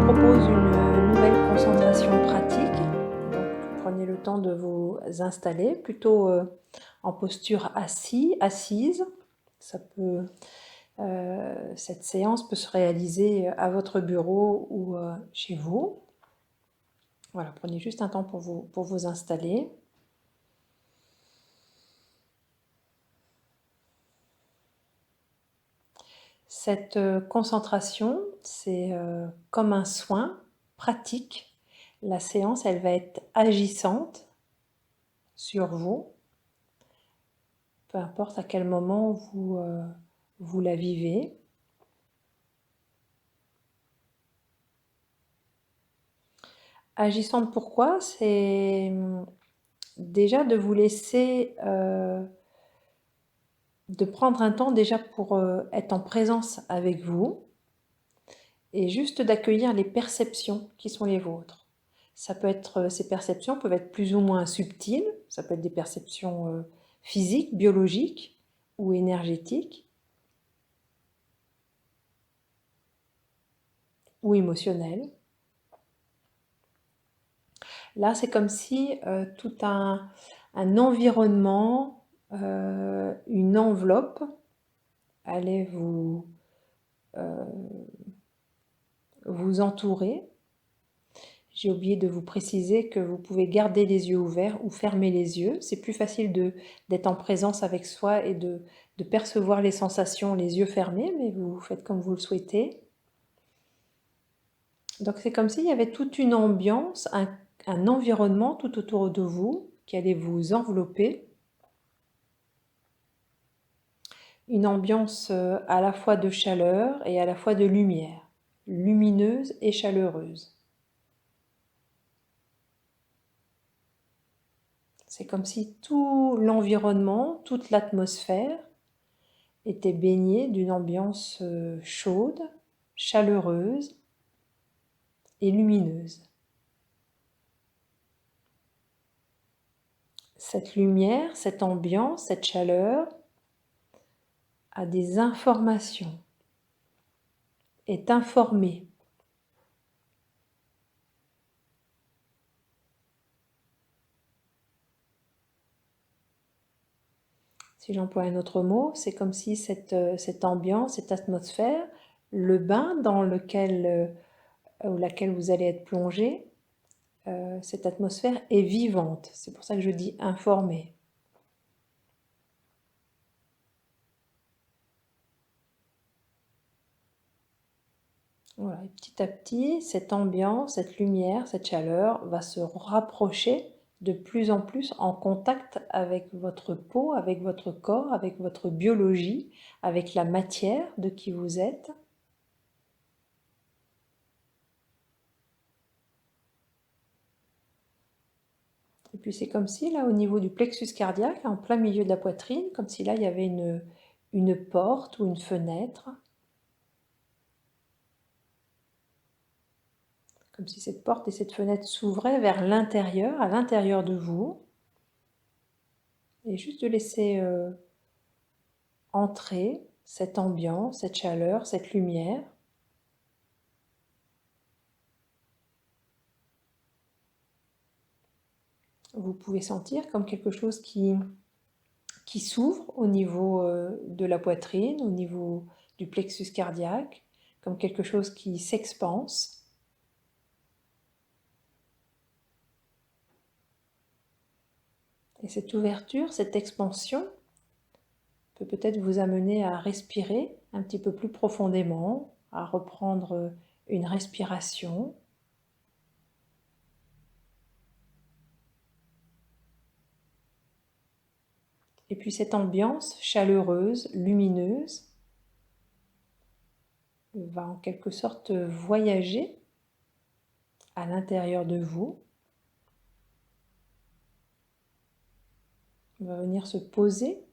propose une nouvelle concentration pratique. Donc, prenez le temps de vous installer, plutôt en posture assise. Cette séance peut se réaliser à votre bureau ou chez vous. Voilà, prenez juste un temps pour vous installer. Cette concentration, c'est comme un soin pratique. La séance, elle va être agissante sur vous, peu importe à quel moment vous la vivez. Agissante pourquoi? C'est déjà de vous laisser, de prendre un temps déjà pour être en présence avec vous et juste d'accueillir les perceptions qui sont les vôtres. Ça peut être, ces perceptions peuvent être plus ou moins subtiles, ça peut être des perceptions physiques, biologiques ou énergétiques ou émotionnelles. Là, c'est comme si tout un environnement, une enveloppe allait vous entourer. J'ai oublié de vous préciser que vous pouvez garder les yeux ouverts ou fermer les yeux. C'est plus facile d'être en présence avec soi et de percevoir les sensations les yeux fermés, mais vous faites comme vous le souhaitez. Donc c'est comme s'il y avait toute une ambiance, un environnement tout autour de vous qui allait vous envelopper. Une ambiance à la fois de chaleur et à la fois de lumière, lumineuse et chaleureuse. C'est comme si tout l'environnement, toute l'atmosphère était baignée d'une ambiance chaude, chaleureuse et lumineuse. Cette lumière, cette ambiance, cette chaleur a des informations, est informée. Si j'emploie un autre mot, c'est comme si cette ambiance, cette atmosphère, le bain dans lequel ou laquelle vous allez être plongé, cette atmosphère est vivante. C'est pour ça que je dis informée. Voilà, et petit à petit, cette ambiance, cette lumière, cette chaleur va se rapprocher de plus en plus en contact avec votre peau, avec votre corps, avec votre biologie, avec la matière de qui vous êtes. Et puis c'est comme si là au niveau du plexus cardiaque, en plein milieu de la poitrine, comme si là il y avait une porte ou une fenêtre. Comme si cette porte et cette fenêtre s'ouvraient vers l'intérieur, à l'intérieur de vous. Et juste de laisser entrer cette ambiance, cette chaleur, cette lumière. Vous pouvez sentir comme quelque chose qui s'ouvre au niveau de la poitrine, au niveau du plexus cardiaque, comme quelque chose qui s'expanse. Et cette ouverture, cette expansion peut peut-être vous amener à respirer un petit peu plus profondément, à reprendre une respiration. Et puis cette ambiance chaleureuse, lumineuse, va en quelque sorte voyager à l'intérieur de vous, va venir se poser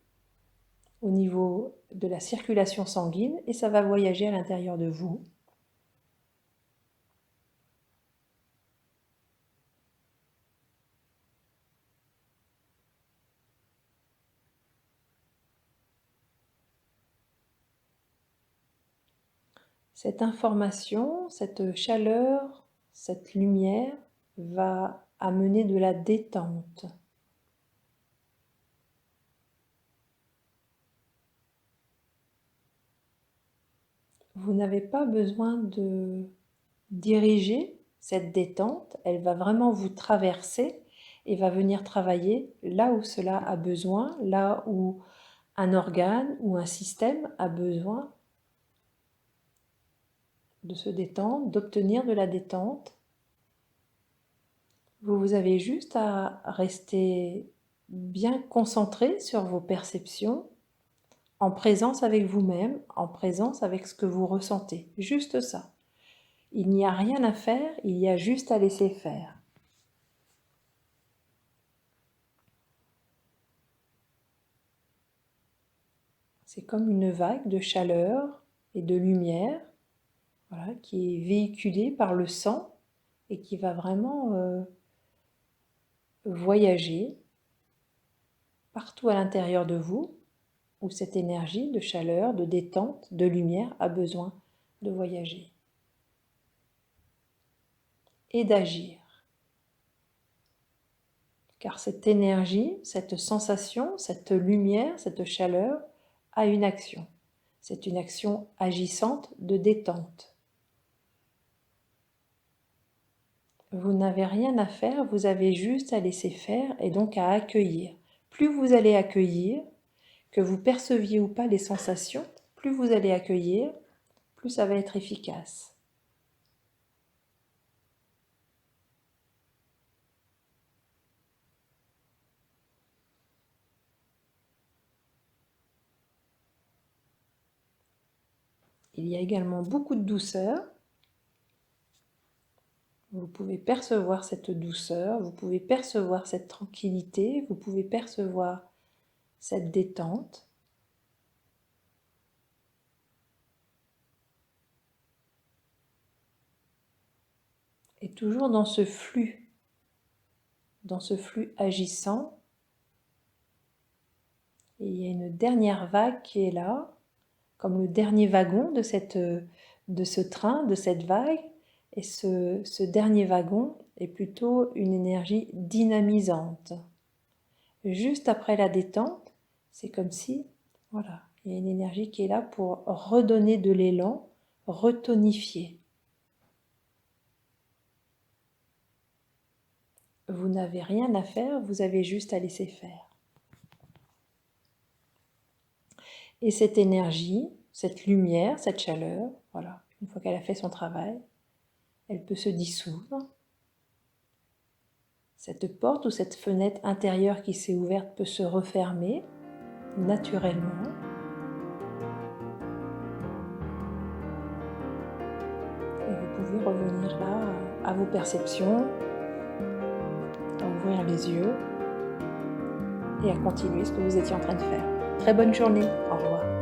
au niveau de la circulation sanguine et ça va voyager à l'intérieur de vous. Cette information, cette chaleur, cette lumière va amener de la détente. Vous n'avez pas besoin de diriger cette détente, elle va vraiment vous traverser et va venir travailler là où cela a besoin, là où un organe ou un système a besoin de se détendre, d'obtenir de la détente. Vous avez juste à rester bien concentré sur vos perceptions, en présence avec vous-même, en présence avec ce que vous ressentez. Juste ça. Il n'y a rien à faire, il y a juste à laisser faire. C'est comme une vague de chaleur et de lumière, voilà, qui est véhiculée par le sang et qui va vraiment voyager partout à l'intérieur de vous, où cette énergie de chaleur, de détente, de lumière a besoin de voyager et d'agir. Car cette énergie, cette sensation, cette lumière, cette chaleur a une action. C'est une action agissante de détente. Vous n'avez rien à faire, vous avez juste à laisser faire et donc à accueillir. Plus vous allez accueillir, que vous perceviez ou pas les sensations, plus vous allez accueillir, plus ça va être efficace. Il y a également beaucoup de douceur. Vous pouvez percevoir cette douceur, vous pouvez percevoir cette tranquillité, vous pouvez percevoir cette détente. Et toujours dans ce flux agissant. Et il y a une dernière vague qui est là, comme le dernier wagon de ce train, de cette vague. Et ce dernier wagon est plutôt une énergie dynamisante. Juste après la détente, c'est comme si, voilà, il y a une énergie qui est là pour redonner de l'élan, retonifier. Vous n'avez rien à faire, vous avez juste à laisser faire. Et cette énergie, cette lumière, cette chaleur, voilà, une fois qu'elle a fait son travail, elle peut se dissoudre. Cette porte ou cette fenêtre intérieure qui s'est ouverte peut se refermer naturellement. Et vous pouvez revenir là à vos perceptions, à ouvrir les yeux et à continuer ce que vous étiez en train de faire. Très bonne journée, au revoir.